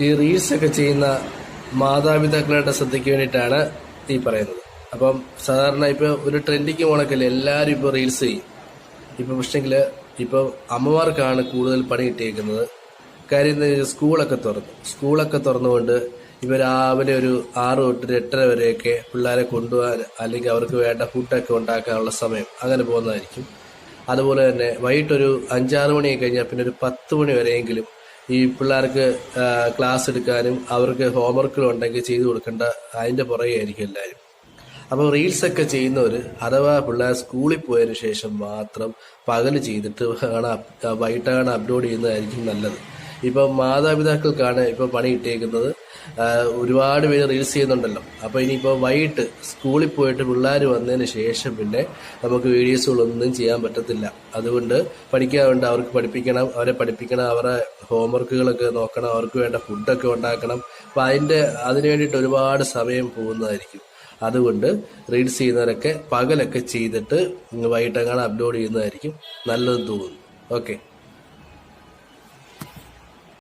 ഈ റീൽസ് ഒക്കെ ചെയ്യുന്ന മാതാപിതാക്കളുടെ ശ്രദ്ധയ്ക്ക് വേണ്ടിയിട്ടാണ് ഈ പറയുന്നത്. അപ്പം സാധാരണ ഇപ്പൊ ഒരു ട്രെൻഡിങ് പോണക്കല്ലേ എല്ലാവരും ഇപ്പൊ റീൽസ് ചെയ്യും. ഇപ്പൊ പക്ഷെങ്കില് ഇപ്പൊ അമ്മമാർക്കാണ് കൂടുതൽ പണി കിട്ടിയേക്കുന്നത്. കാര്യം സ്കൂളൊക്കെ തുറന്നുകൊണ്ട് ഇപ്പൊ രാവിലെ ഒരു 6 തൊട്ട് 8:30 വരെയൊക്കെ പിള്ളേരെ കൊണ്ടുപോകാൻ അല്ലെങ്കിൽ അവർക്ക് വേണ്ട ഫുഡൊക്കെ ഉണ്ടാക്കാനുള്ള സമയം അങ്ങനെ പോകുന്നതായിരിക്കും. അതുപോലെ തന്നെ വൈകിട്ടൊരു 5-6 മണിയൊക്കെ കഴിഞ്ഞാൽ പിന്നെ ഒരു 10 മണി വരെയെങ്കിലും ഈ പിള്ളേർക്ക് ക്ലാസ് എടുക്കാനും അവർക്ക് ഹോംവർക്കുകൾ ഉണ്ടെങ്കിൽ ചെയ്തു കൊടുക്കേണ്ട അതിന്റെ പുറകെ ആയിരിക്കും എല്ലാവരും. അപ്പോൾ റീൽസ് ഒക്കെ ചെയ്യുന്നവർ അഥവാ പിള്ളേർ സ്കൂളിൽ പോയതിനു ശേഷം മാത്രം പകല് ചെയ്തിട്ട് വൈകിട്ടാണ് അപ്ലോഡ് ചെയ്യുന്നതായിരിക്കും നല്ലത്. ഇപ്പൊ മാതാപിതാക്കൾക്കാണ് ഇപ്പൊ പണി കിട്ടിയേക്കുന്നത്. ഒരുപാട് പേര് റീൽസ് ചെയ്യുന്നുണ്ടല്ലോ. അപ്പൊ ഇനിയിപ്പോ വൈകിട്ട് സ്കൂളിൽ പോയിട്ട് പിള്ളേർ വന്നതിന് ശേഷം പിന്നെ നമുക്ക് വീഡിയോസുകളൊന്നും ചെയ്യാൻ പറ്റത്തില്ല. അതുകൊണ്ട് പഠിക്കാറുണ്ട്, അവർക്ക് പഠിപ്പിക്കണം, അവരുടെ ഹോംവർക്കുകളൊക്കെ നോക്കണം, അവർക്ക് വേണ്ട ഫുഡൊക്കെ ഉണ്ടാക്കണം. അപ്പൊ അതിനു വേണ്ടിയിട്ട് ഒരുപാട് സമയം പോകുന്നതായിരിക്കും. അതുകൊണ്ട് റീൽസ് ചെയ്യുന്നവരൊക്കെ പകലൊക്കെ ചെയ്തിട്ട് വൈകിട്ടെങ്ങാനും അപ്ലോഡ് ചെയ്യുന്നതായിരിക്കും നല്ലതെന്ന് തോന്നുന്നു. ഓക്കെ.